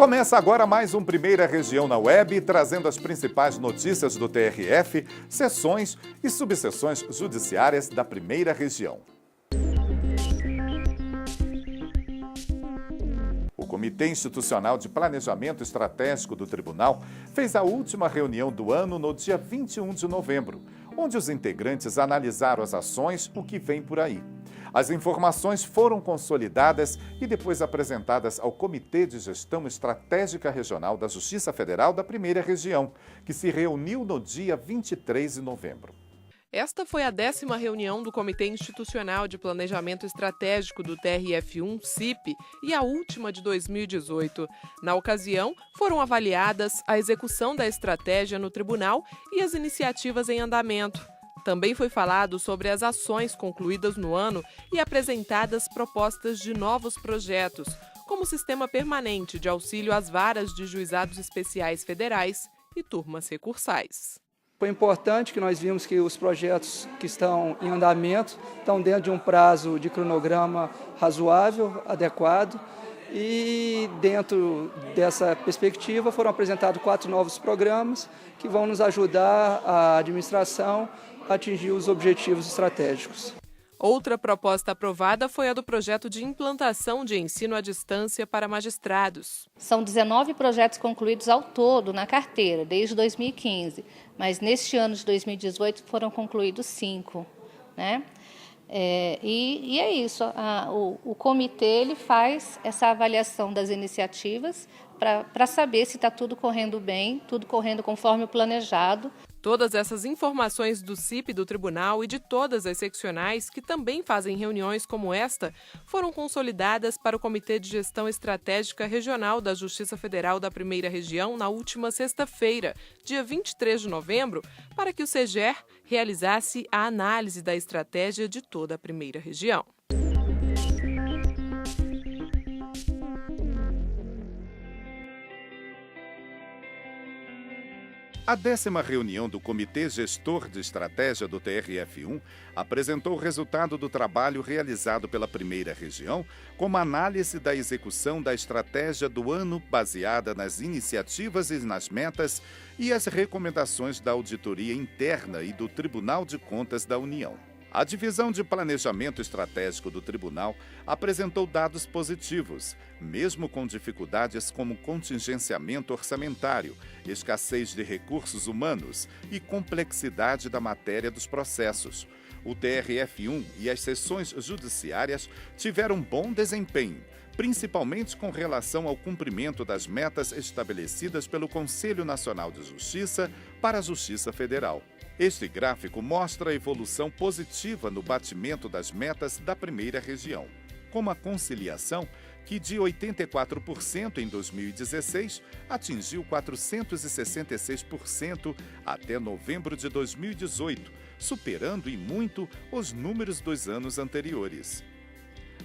Começa agora mais um Primeira Região na Web, trazendo as principais notícias do TRF, sessões e subseções judiciárias da Primeira Região. O Comitê Institucional de Planejamento Estratégico do Tribunal fez a última reunião do ano no dia 21 de novembro, onde os integrantes analisaram as ações, o que vem por aí. As informações foram consolidadas e depois apresentadas ao Comitê de Gestão Estratégica Regional da Justiça Federal da Primeira Região, que se reuniu no dia 23 de novembro. Esta foi a 10ª reunião do Comitê Institucional de Planejamento Estratégico do TRF1, CIP, e a última de 2018. Na ocasião, foram avaliadas a execução da estratégia no tribunal e as iniciativas em andamento. Também foi falado sobre as ações concluídas no ano e apresentadas propostas de novos projetos, como o Sistema Permanente de Auxílio às Varas de Juizados Especiais Federais e turmas recursais. Foi importante que nós vimos que os projetos que estão em andamento estão dentro de um prazo de cronograma razoável, adequado, e dentro dessa perspectiva foram apresentados 4 novos programas que vão nos ajudar a administração a atingir os objetivos estratégicos. Outra proposta aprovada foi a do projeto de implantação de ensino à distância para magistrados. São 19 projetos concluídos ao todo na carteira, desde 2015, mas neste ano de 2018 foram concluídos 5, né? E é isso, o comitê ele faz essa avaliação das iniciativas para saber se está tudo correndo bem, tudo correndo conforme o planejado. Todas essas informações do CIP do Tribunal e de todas as seccionais, que também fazem reuniões como esta, foram consolidadas para o Comitê de Gestão Estratégica Regional da Justiça Federal da Primeira Região na última sexta-feira, dia 23 de novembro, para que o CEGER realizasse a análise da estratégia de toda a Primeira Região. A 10ª reunião do Comitê Gestor de Estratégia do TRF1 apresentou o resultado do trabalho realizado pela Primeira Região, como análise da execução da estratégia do ano baseada nas iniciativas e nas metas e as recomendações da auditoria interna e do Tribunal de Contas da União. A Divisão de Planejamento Estratégico do Tribunal apresentou dados positivos, mesmo com dificuldades como contingenciamento orçamentário, escassez de recursos humanos e complexidade da matéria dos processos. O TRF1 e as sessões judiciárias tiveram bom desempenho, principalmente com relação ao cumprimento das metas estabelecidas pelo Conselho Nacional de Justiça para a Justiça Federal. Este gráfico mostra a evolução positiva no batimento das metas da Primeira Região, como a conciliação, que de 84% em 2016 atingiu 466% até novembro de 2018, superando em muito os números dos anos anteriores.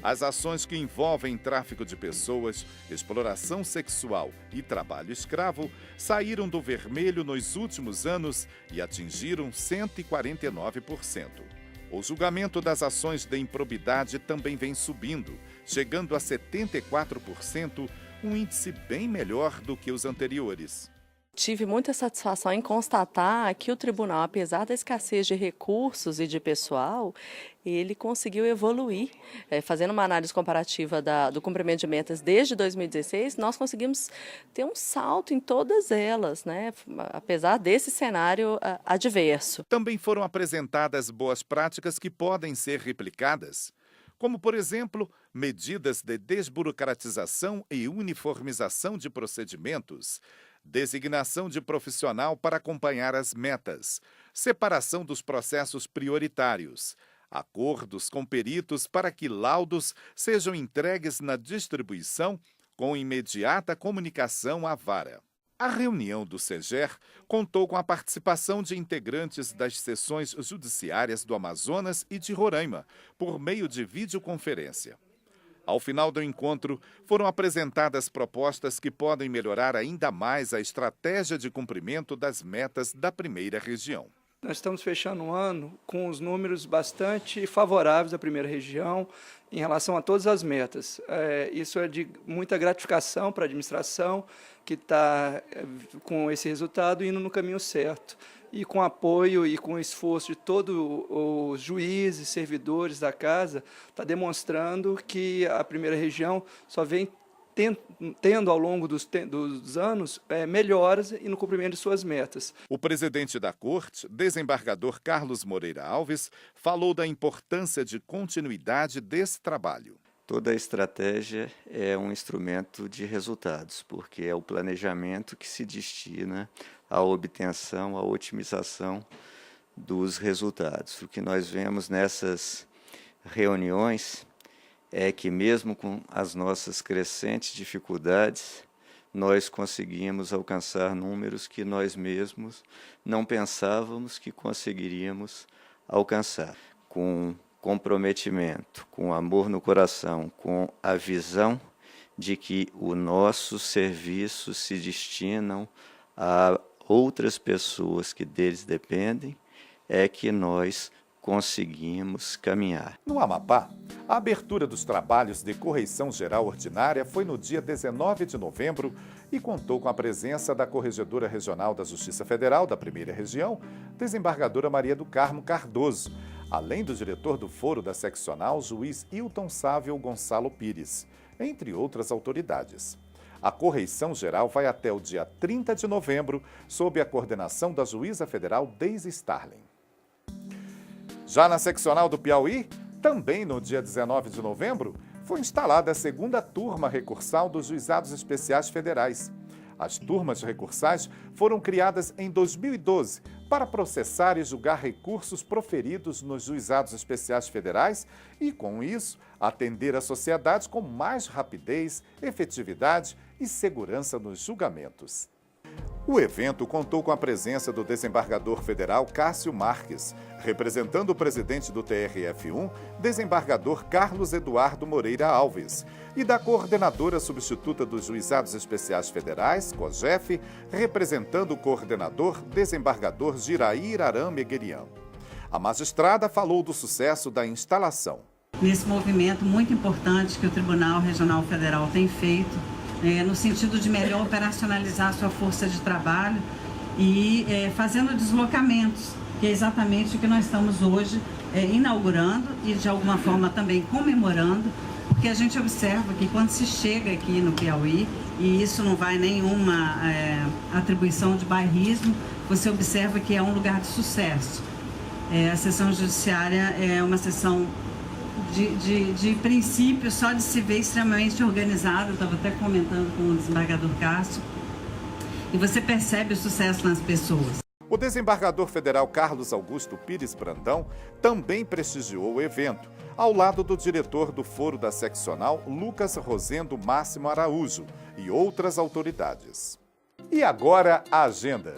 As ações que envolvem tráfico de pessoas, exploração sexual e trabalho escravo saíram do vermelho nos últimos anos e atingiram 149%. O julgamento das ações de improbidade também vem subindo, chegando a 74%, um índice bem melhor do que os anteriores. Tive muita satisfação em constatar que o tribunal, apesar da escassez de recursos e de pessoal, ele conseguiu evoluir. Fazendo uma análise comparativa do cumprimento de metas desde 2016, nós conseguimos ter um salto em todas elas, né? Apesar desse cenário adverso. Também foram apresentadas boas práticas que podem ser replicadas, como, por exemplo, medidas de desburocratização e uniformização de procedimentos, designação de profissional para acompanhar as metas, separação dos processos prioritários, acordos com peritos para que laudos sejam entregues na distribuição com imediata comunicação à vara. A reunião do CEGER contou com a participação de integrantes das seções judiciárias do Amazonas e de Roraima, por meio de videoconferência. Ao final do encontro, foram apresentadas propostas que podem melhorar ainda mais a estratégia de cumprimento das metas da Primeira Região. Nós estamos fechando o ano com os números bastante favoráveis à primeira região em relação a todas as metas. Isso é de muita gratificação para a administração, que está com esse resultado indo no caminho certo. E com apoio e com esforço de todos os juízes, servidores da casa, está demonstrando que a primeira região só vem tendo ao longo dos anos melhoras e no cumprimento de suas metas. O presidente da Corte, desembargador Carlos Moreira Alves, falou da importância de continuidade desse trabalho. Toda estratégia é um instrumento de resultados, porque é o planejamento que se destina à obtenção, à otimização dos resultados. O que nós vemos nessas reuniões é que, mesmo com as nossas crescentes dificuldades, nós conseguimos alcançar números que nós mesmos não pensávamos que conseguiríamos alcançar. Com comprometimento, com amor no coração, com a visão de que os nossos serviços se destinam a outras pessoas que deles dependem, é que nós conseguimos caminhar. No Amapá, a abertura dos trabalhos de correição geral ordinária foi no dia 19 de novembro e contou com a presença da Corregedora Regional da Justiça Federal da Primeira Região, desembargadora Maria do Carmo Cardoso, além do diretor do Foro da Seccional, juiz Hilton Sávio Gonçalo Pires, entre outras autoridades. A correição geral vai até o dia 30 de novembro, sob a coordenação da juíza federal Deise Starling. Já na seccional do Piauí, também no dia 19 de novembro, foi instalada a segunda turma recursal dos Juizados Especiais Federais. As turmas recursais foram criadas em 2012 para processar e julgar recursos proferidos nos Juizados Especiais Federais e, com isso, atender a sociedade com mais rapidez, efetividade e segurança nos julgamentos. O evento contou com a presença do desembargador federal Cássio Marques, representando o presidente do TRF1, desembargador Carlos Eduardo Moreira Alves, e da coordenadora substituta dos Juizados Especiais Federais, COGEF, representando o coordenador, desembargador Girair Arame Guerian. A magistrada falou do sucesso da instalação. Nesse movimento muito importante que o Tribunal Regional Federal tem feito, no sentido de melhor operacionalizar a sua força de trabalho e fazendo deslocamentos, que é exatamente o que nós estamos hoje inaugurando e de alguma forma também comemorando, porque a gente observa que quando se chega aqui no Piauí, e isso não vai nenhuma atribuição de bairrismo, você observa que é um lugar de sucesso. A sessão judiciária é uma sessão de princípio, só de se ver extremamente organizado. Eu estava até comentando com o desembargador Cássio, e você percebe o sucesso nas pessoas. O desembargador federal Carlos Augusto Pires Brandão também prestigiou o evento, ao lado do diretor do Foro da Seccional, Lucas Rosendo Máximo Araújo, e outras autoridades. E agora a agenda.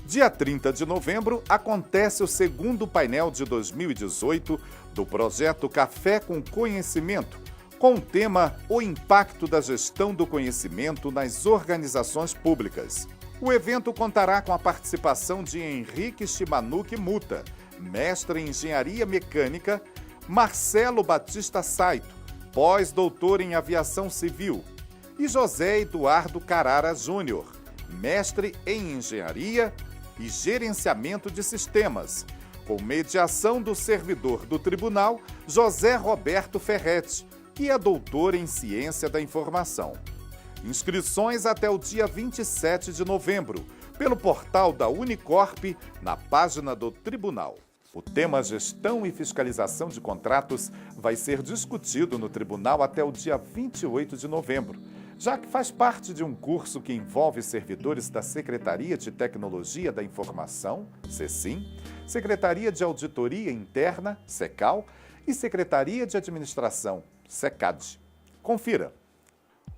Dia 30 de novembro acontece o segundo painel de 2018 do projeto Café com Conhecimento, com o tema O Impacto da Gestão do Conhecimento nas Organizações Públicas. O evento contará com a participação de Henrique Shimanuki Muta, mestre em Engenharia Mecânica, Marcelo Batista Saito, pós-doutor em Aviação Civil, e José Eduardo Carara Júnior, mestre em Engenharia e Gerenciamento de Sistemas, com mediação do servidor do Tribunal, José Roberto Ferretti, que é doutor em Ciência da Informação. Inscrições até o dia 27 de novembro, pelo portal da Unicorp, na página do Tribunal. O tema Gestão e Fiscalização de Contratos vai ser discutido no Tribunal até o dia 28 de novembro, já que faz parte de um curso que envolve servidores da Secretaria de Tecnologia da Informação, SECIM, Secretaria de Auditoria Interna, SECAL, e Secretaria de Administração, SECAD. Confira.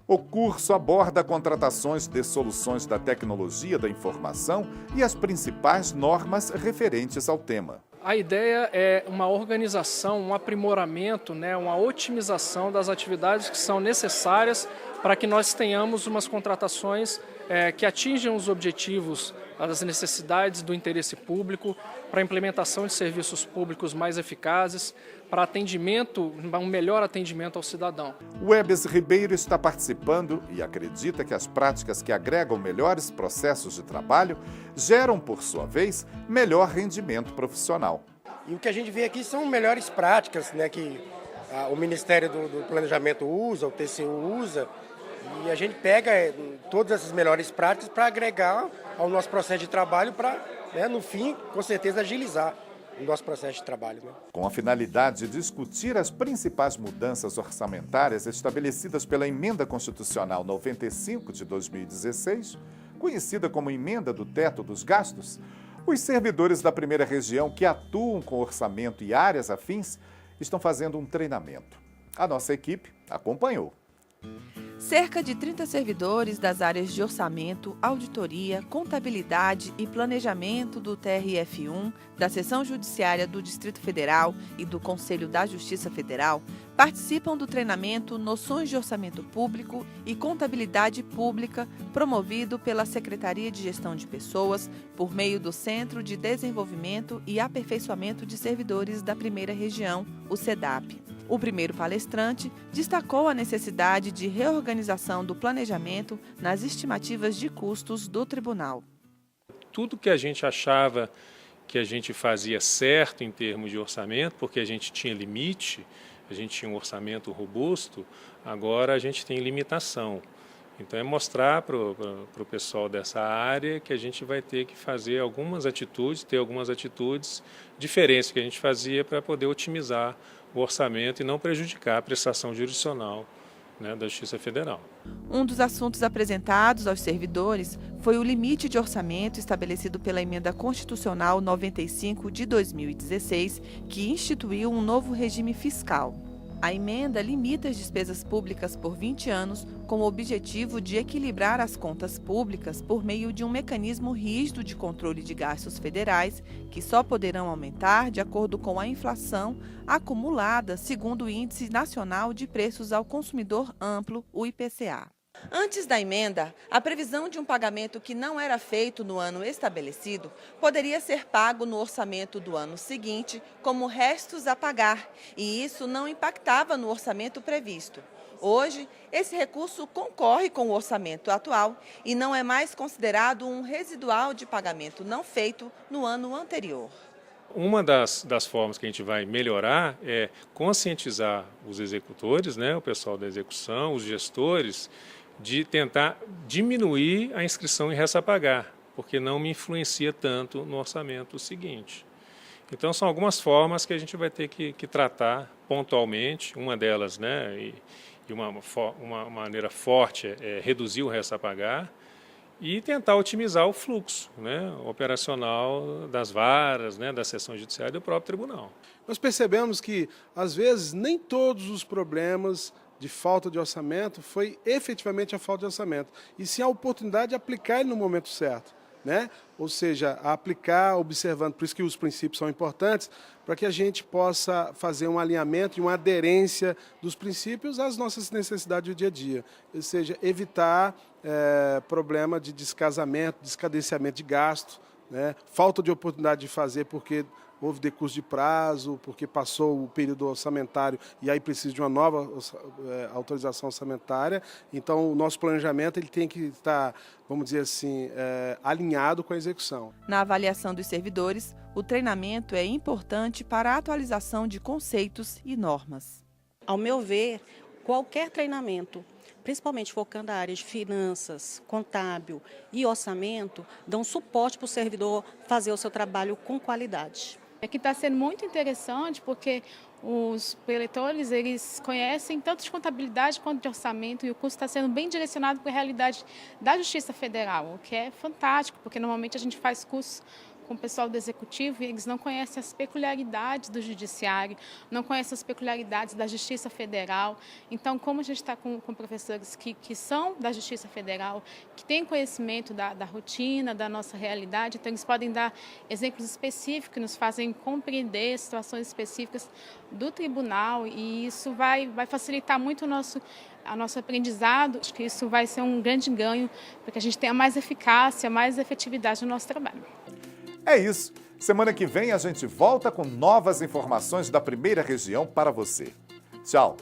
O curso aborda contratações de soluções da tecnologia da informação e as principais normas referentes ao tema. A ideia é uma organização, um aprimoramento, uma otimização das atividades que são necessárias para que nós tenhamos umas contratações que atinjam os objetivos às necessidades do interesse público, para a implementação de serviços públicos mais eficazes, para atendimento, um melhor atendimento ao cidadão. O Ebes Ribeiro está participando e acredita que as práticas que agregam melhores processos de trabalho geram, por sua vez, melhor rendimento profissional. E o que a gente vê aqui são melhores práticas, né, que o Ministério do Planejamento usa, o TCU usa, e a gente pega todas essas melhores práticas para agregar ao nosso processo de trabalho para, né, no fim, com certeza, agilizar o nosso processo de trabalho. Né? Com a finalidade de discutir as principais mudanças orçamentárias estabelecidas pela Emenda Constitucional 95 de 2016, conhecida como Emenda do Teto dos Gastos, os servidores da primeira região que atuam com orçamento e áreas afins estão fazendo um treinamento. A nossa equipe acompanhou. Cerca de 30 servidores das áreas de orçamento, auditoria, contabilidade e planejamento do TRF1, da Seção Judiciária do Distrito Federal e do Conselho da Justiça Federal participam do treinamento Noções de Orçamento Público e Contabilidade Pública, promovido pela Secretaria de Gestão de Pessoas por meio do Centro de Desenvolvimento e Aperfeiçoamento de Servidores da Primeira Região, o CEDAP. O primeiro palestrante destacou a necessidade de reorganização do planejamento nas estimativas de custos do tribunal. Tudo que a gente achava que a gente fazia certo em termos de orçamento, porque a gente tinha limite, a gente tinha um orçamento robusto, agora a gente tem limitação. Então é mostrar para o pessoal dessa área que a gente vai ter que fazer algumas atitudes, ter algumas atitudes diferentes que a gente fazia para poder otimizar o orçamento e não prejudicar a prestação jurisdicional, né, da Justiça Federal. Um dos assuntos apresentados aos servidores foi o limite de orçamento estabelecido pela Emenda Constitucional 95 de 2016, que instituiu um novo regime fiscal. A emenda limita as despesas públicas por 20 anos com o objetivo de equilibrar as contas públicas por meio de um mecanismo rígido de controle de gastos federais que só poderão aumentar de acordo com a inflação acumulada segundo o Índice Nacional de Preços ao Consumidor Amplo, o IPCA. Antes da emenda, a previsão de um pagamento que não era feito no ano estabelecido poderia ser pago no orçamento do ano seguinte como restos a pagar, e isso não impactava no orçamento previsto. Hoje, esse recurso concorre com o orçamento atual e não é mais considerado um residual de pagamento não feito no ano anterior. Uma das formas que a gente vai melhorar é conscientizar os executores, né, o pessoal da execução, os gestores, de tentar diminuir a inscrição em resta a pagar, porque não me influencia tanto no orçamento seguinte. Então são algumas formas que a gente vai ter que tratar pontualmente. Uma delas, né, e uma maneira forte é reduzir o resta a pagar e tentar otimizar o fluxo, né, operacional das varas, né, da seção judiciária e do próprio tribunal. Nós percebemos que, às vezes, nem todos os problemas de falta de orçamento foi efetivamente a falta de orçamento, e sim a oportunidade de aplicar ele no momento certo, né? Ou seja, aplicar observando, por isso que os princípios são importantes, para que a gente possa fazer um alinhamento e uma aderência dos princípios às nossas necessidades do dia a dia, ou seja, evitar problema de descasamento, descadenciamento de gasto, né? Falta de oportunidade de fazer porque houve decurso de prazo, porque passou o período orçamentário e aí precisa de uma nova autorização orçamentária. Então, o nosso planejamento ele tem que estar, vamos dizer assim, alinhado com a execução. Na avaliação dos servidores, o treinamento é importante para a atualização de conceitos e normas. Ao meu ver, qualquer treinamento, principalmente focando a área de finanças, contábil e orçamento, dão suporte para o servidor fazer o seu trabalho com qualidade. Aqui está sendo muito interessante porque os preletores eles conhecem tanto de contabilidade quanto de orçamento e o curso está sendo bem direcionado para a realidade da Justiça Federal, o que é fantástico, porque normalmente a gente faz cursos com o pessoal do Executivo e eles não conhecem as peculiaridades do Judiciário, não conhecem as peculiaridades da Justiça Federal. Então, como a gente está com professores que são da Justiça Federal, que têm conhecimento da rotina, da nossa realidade, então eles podem dar exemplos específicos que nos fazem compreender situações específicas do tribunal e isso vai facilitar muito o nosso aprendizado. Acho que isso vai ser um grande ganho para que a gente tenha mais eficácia, mais efetividade no nosso trabalho. É isso. Semana que vem a gente volta com novas informações da primeira região para você. Tchau!